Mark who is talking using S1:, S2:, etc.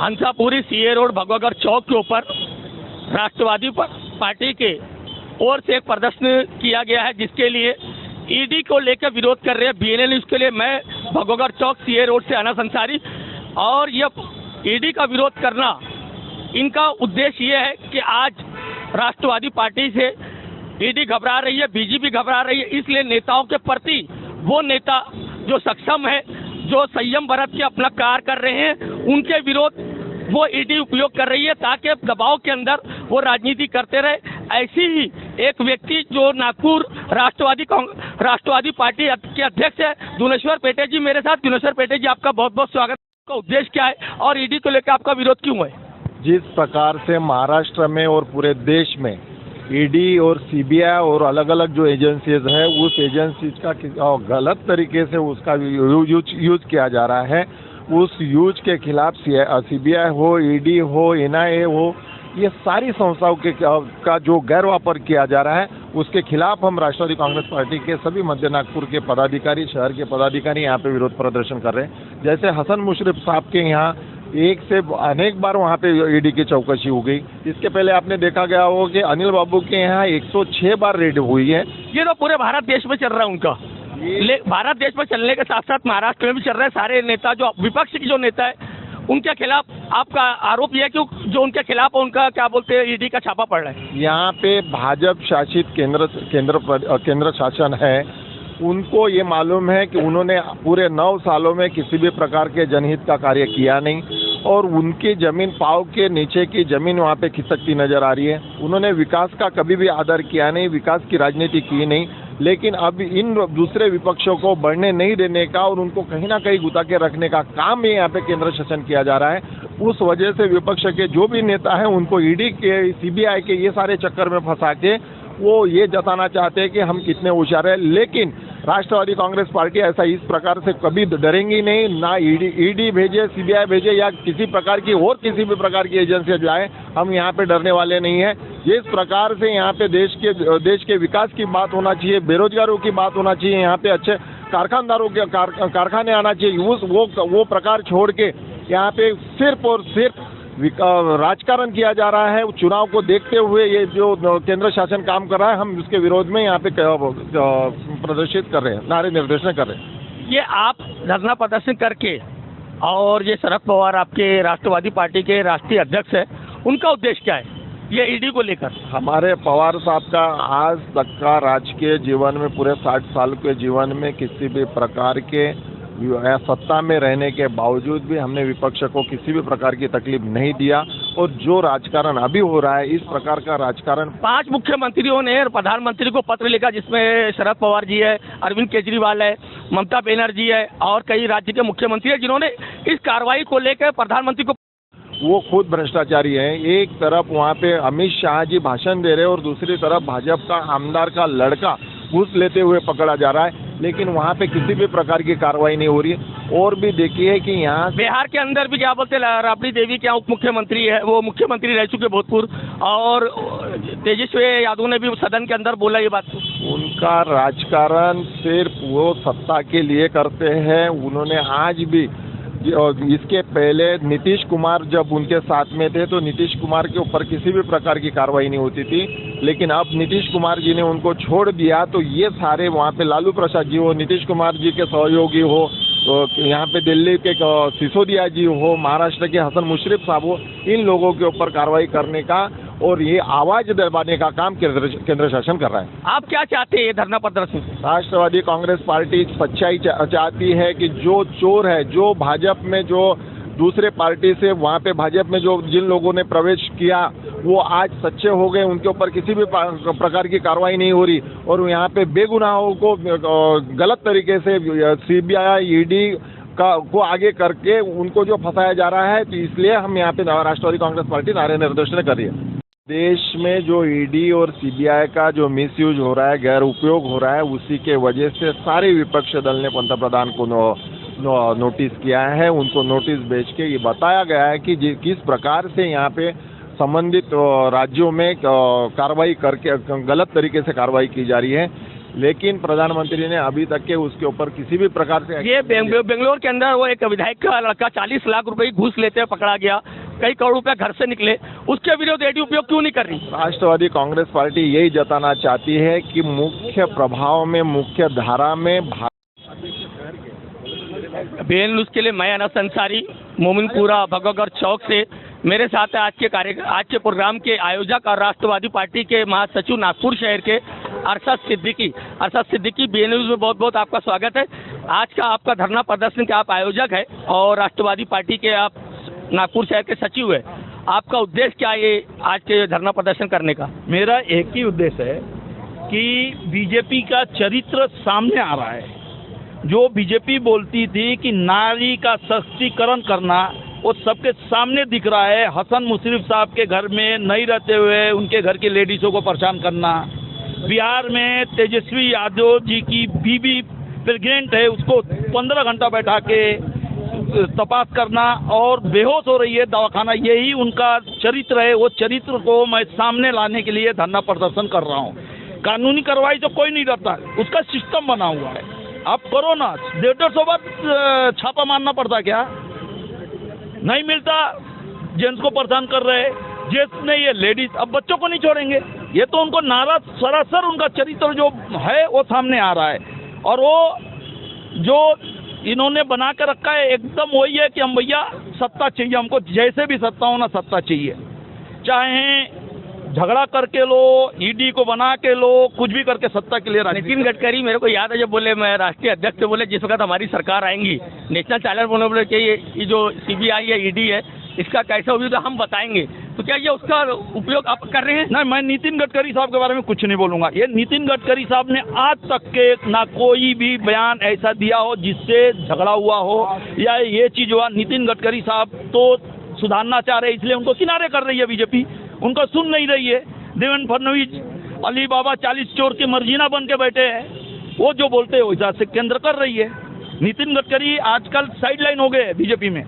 S1: Hansapuri CA road भगवागढ़ चौक के ऊपर राष्ट्रवादी party के ओर से एक प्रदर्शन किया गया है, जिसके लिए ईडी को लेकर विरोध कर रहे हैं BNN न्यूज़ के लिए। मैं भगवागढ़ चौक सीए रोड से अनस अंसारी, और यह ईडी का विरोध करना इनका उद्देश्य ये है कि आज राष्ट्रवादी पार्टी से ईडी घबरा रही है, बीजेपी घबरा रही है, इसलिए नेताओं के प्रति वो नेता जो सक्षम है, जो संयम बरत के अपना कार्य कर रहे हैं, उनके विरोध वो ईडी उपयोग कर रही है ताकि दबाव के अंदर वो राजनीति करते रहे। ऐसी ही एक व्यक्ति जो नागपुर राष्ट्रवादी पार्टी के अध्यक्ष है दुनेश्वर पेटे जी मेरे साथ। दुनेश्वर पेटे जी, आपका बहुत बहुत स्वागत। आपका उद्देश्य क्या है और ईडी को लेकर आपका विरोध क्यों है?
S2: जिस प्रकार से महाराष्ट्र में और पूरे देश में ईडी और सीबीआई और अलग अलग जो एजेंसीज है, उस एजेंसीज का गलत तरीके से उसका यूज किया जा रहा है, उस यूज के खिलाफ सीबीआई हो, ईडी हो, NIA हो, ये सारी संस्थाओं का जो गैर वापर किया जा रहा है, उसके खिलाफ हम राष्ट्रवादी कांग्रेस पार्टी के सभी मध्य नागपुर के पदाधिकारी, शहर के पदाधिकारी यहाँ पे विरोध प्रदर्शन कर रहे हैं। जैसे हसन मुशर्रफ साहब के यहाँ एक से अनेक बार वहाँ पे ईडी की चौकसी हो गई। इसके पहले आपने देखा गया हो कि अनिल बाबू के यहाँ 106 बार रेड हुई है।
S1: ये तो पूरे भारत देश में चल रहा है उनका। भारत देश में चलने के साथ साथ महाराष्ट्र में भी चल रहे हैं। सारे नेता जो विपक्ष के जो नेता है उनके खिलाफ आपका आरोप यह है कि जो उनके खिलाफ उनका क्या बोलते हैं ईडी का छापा पड़ रहा है।
S2: यहाँ पे भाजपा शासित केंद्र शासन है, उनको ये मालूम है कि उन्होंने पूरे 9 सालों में किसी भी प्रकार के जनहित का कार्य किया नहीं, और उनकी जमीन पाव के नीचे की जमीन वहाँ पे खिसकती नजर आ रही है। उन्होंने विकास का कभी भी आदर किया नहीं, विकास की राजनीति की नहीं, लेकिन अब इन दूसरे विपक्षों को बढ़ने नहीं देने का और उनको कहीं ना कहीं गुता के रखने का काम भी यहाँ पे केंद्र शासन किया जा रहा है। उस वजह से विपक्ष के जो भी नेता हैं उनको ईडी के, सीबीआई के ये सारे चक्कर में फंसा के वो ये जताना चाहते हैं कि हम कितने होशियार हैं। लेकिन राष्ट्रवादी कांग्रेस पार्टी ऐसा इस प्रकार से कभी डरेंगी नहीं, ना ईडी भेजे, सीबीआई भेजे या किसी प्रकार की और किसी भी प्रकार की एजेंसी जो आए, हम यहाँ पे डरने वाले नहीं हैं। जिस प्रकार से यहाँ पे देश के विकास की बात होना चाहिए, बेरोजगारों की बात होना चाहिए, यहाँ पे अच्छे कारखानदारों के कारखाने आना चाहिए, वो प्रकार छोड़ के यहाँ पे सिर्फ और सिर्फ राजकारण किया जा रहा है। चुनाव को देखते हुए ये जो केंद्र शासन काम कर रहा है, हम उसके विरोध में यहाँ पे प्रदर्शित कर रहे हैं, नारे निर्देशन कर रहे हैं।
S1: ये आप धरना प्रदर्शन करके, और ये शरद पवार आपके राष्ट्रवादी पार्टी के राष्ट्रीय अध्यक्ष है, उनका उद्देश्य क्या है ये ईडी को लेकर?
S2: हमारे पवार साहब का आज तक का राजकीय जीवन में, पूरे 60 साल के जीवन में किसी भी प्रकार के सत्ता में रहने के बावजूद भी हमने विपक्ष को किसी भी प्रकार की तकलीफ नहीं दिया। और जो राजकारण अभी हो रहा है, इस प्रकार का राजकारण
S1: 5 मुख्यमंत्रियों ने प्रधानमंत्री को पत्र लिखा, जिसमें शरद पवार जी है, अरविंद केजरीवाल है, ममता बनर्जी है और कई राज्य के मुख्यमंत्री है, जिन्होंने इस कार्रवाई को लेकर प्रधानमंत्री को,
S2: वो खुद भ्रष्टाचारी हैं। एक तरफ वहाँ पे अमित शाह जी भाषण दे रहे हैं और दूसरी तरफ भाजपा का आमदार का लड़का घूस लेते हुए पकड़ा जा रहा है, लेकिन वहाँ पे किसी भी प्रकार की कार्रवाई नहीं हो रही है। और भी देखिए कि यहाँ
S1: बिहार के अंदर भी क्या बोलते हैं, राबड़ी देवी क्या उप मुख्यमंत्री है, वो मुख्यमंत्री रह चुके भूतपूर्व, और तेजस्वी यादव ने भी सदन के अंदर बोला ये बात।
S2: उनका राजकारण सिर्फ वो सत्ता के लिए करते हैं। उन्होंने आज भी, इसके पहले नीतीश कुमार जब उनके साथ में थे तो नीतीश कुमार के ऊपर किसी भी प्रकार की कार्रवाई नहीं होती थी, लेकिन अब नीतीश कुमार जी ने उनको छोड़ दिया तो ये सारे वहाँ पे लालू प्रसाद जी हो, नीतीश कुमार जी के सहयोगी हो, तो यहाँ पे दिल्ली के सिसोदिया जी हो, महाराष्ट्र के हसन मुशर्रफ साहब हो, इन लोगों के ऊपर कार्रवाई करने का और ये आवाज दबाने का काम केंद्र शासन कर रहा है।
S1: आप क्या चाहते हैं धरना प्रदर्शन से?
S2: राष्ट्रवादी कांग्रेस पार्टी सच्चाई चाहती है कि जो चोर है, जो भाजपा में, जो दूसरे पार्टी से वहाँ पे भाजपा में जो जिन लोगों ने प्रवेश किया वो आज सच्चे हो गए, उनके ऊपर किसी भी प्रकार की कार्रवाई नहीं हो रही, और यहाँ पे बेगुनाहों को गलत तरीके से सीबीआई, ईडी को आगे करके उनको जो फंसाया जा रहा है। तो इसलिए हम यहाँ पे राष्ट्रवादी कांग्रेस पार्टी नारे निर्देशन कर रही है। देश में जो ईडी और सीबीआई का जो मिसयूज हो रहा है, गैर उपयोग हो रहा है, उसी के वजह से सारे विपक्ष दल ने पंतप्रधान को नोटिस किया है। उनको नोटिस भेज के ये बताया गया है कि किस प्रकार से यहाँ पे संबंधित राज्यों में कार्रवाई करके गलत तरीके से कार्रवाई की जा रही है। लेकिन प्रधानमंत्री ने अभी तक के उसके ऊपर किसी भी प्रकार से
S1: ये बेंगलोर के अंदर वो एक विधायक का लड़का 40 लाख रुपए की घूस लेते हुए पकड़ा गया, कई करोड़ रुपए घर से निकले, उसके विरोध ईडी उपयोग क्यों नहीं कर रही?
S2: राष्ट्रवादी कांग्रेस पार्टी यही जताना चाहती है कि मुख्य प्रभाव में, मुख्य धारा में
S1: बेन न्यूज़ के लिए मैं अनस अंसारी, मोमिनपुरा भगवागढ़ चौक से। मेरे साथ है आज के प्रोग्राम के आयोजक और राष्ट्रवादी पार्टी के महासचिव नागपुर शहर के अरशद सिद्दीकी। बीएन न्यूज़ में बहुत बहुत आपका स्वागत है। आज का आपका धरना प्रदर्शन के आप आयोजक है और राष्ट्रवादी पार्टी के आप नागपुर शहर के सचिव है, आपका उद्देश्य क्या है ये आज के धरना प्रदर्शन करने का?
S3: मेरा एक ही उद्देश्य है कि बीजेपी का चरित्र सामने आ रहा है। जो बीजेपी बोलती थी कि नारी का सशक्तिकरण करना, वो सबके सामने दिख रहा है। हसन मुशर्रफ साहब के घर में नहीं रहते हुए उनके घर की लेडीज़ों को परेशान करना, बिहार में तेजस्वी यादव जी की बीवी प्रेग्नेंट है, उसको 15 घंटा बैठा के तपास करना और बेहोश हो रही है दवाखाना, यही उनका चरित्र है। वो चरित्र को मैं सामने लाने के लिए धरना प्रदर्शन कर रहा हूँ। कानूनी कार्रवाई तो कोई नहीं करता, उसका सिस्टम बना हुआ है। आप करो ना, 150 बार छापा मारना पड़ता क्या? नहीं मिलता, जेंट्स को परेशान कर रहे हैं, जेंट्स ने ये लेडीज, अब बच्चों को नहीं छोड़ेंगे। ये तो उनको नाराज, सरासर उनका चरित्र जो है वो सामने आ रहा है। और वो जो इन्होंने बना कर रखा है एकदम वही है कि हम भैया सत्ता चाहिए हमको, जैसे भी सत्ता हो ना सत्ता चाहिए, चाहे झगड़ा करके लो, ईडी को बना के लो, कुछ भी करके सत्ता के लिए।
S1: नितिन गडकरी मेरे को याद है जब बोले, मैं राष्ट्रीय अध्यक्ष बोले जिस वक्त हमारी सरकार आएंगी, नेशनल चैनल बोले कि ये जो सीबीआई है, ईडी है, इसका कैसा उपयोग हम बताएंगे। तो क्या ये उसका उपयोग आप कर रहे हैं?
S3: नहीं, मैं नितिन गडकरी साहब के बारे में कुछ नहीं बोलूंगा। ये नितिन गडकरी साहब ने आज तक के ना कोई भी बयान ऐसा दिया हो जिससे झगड़ा हुआ हो या ये चीज हुआ। नितिन गडकरी साहब तो सुधारना चाह रहे हैं, इसलिए उनको किनारे कर रही है बीजेपी, उनको सुन नहीं रही है। देवेंद्र फडणवीस अली बाबा 40 चोर के मर्जीना बन के बैठे हैं, वो जो बोलते हैं वैसा से केंद्र कर रही है। नितिन गडकरी आजकल साइडलाइन हो गए बीजेपी में।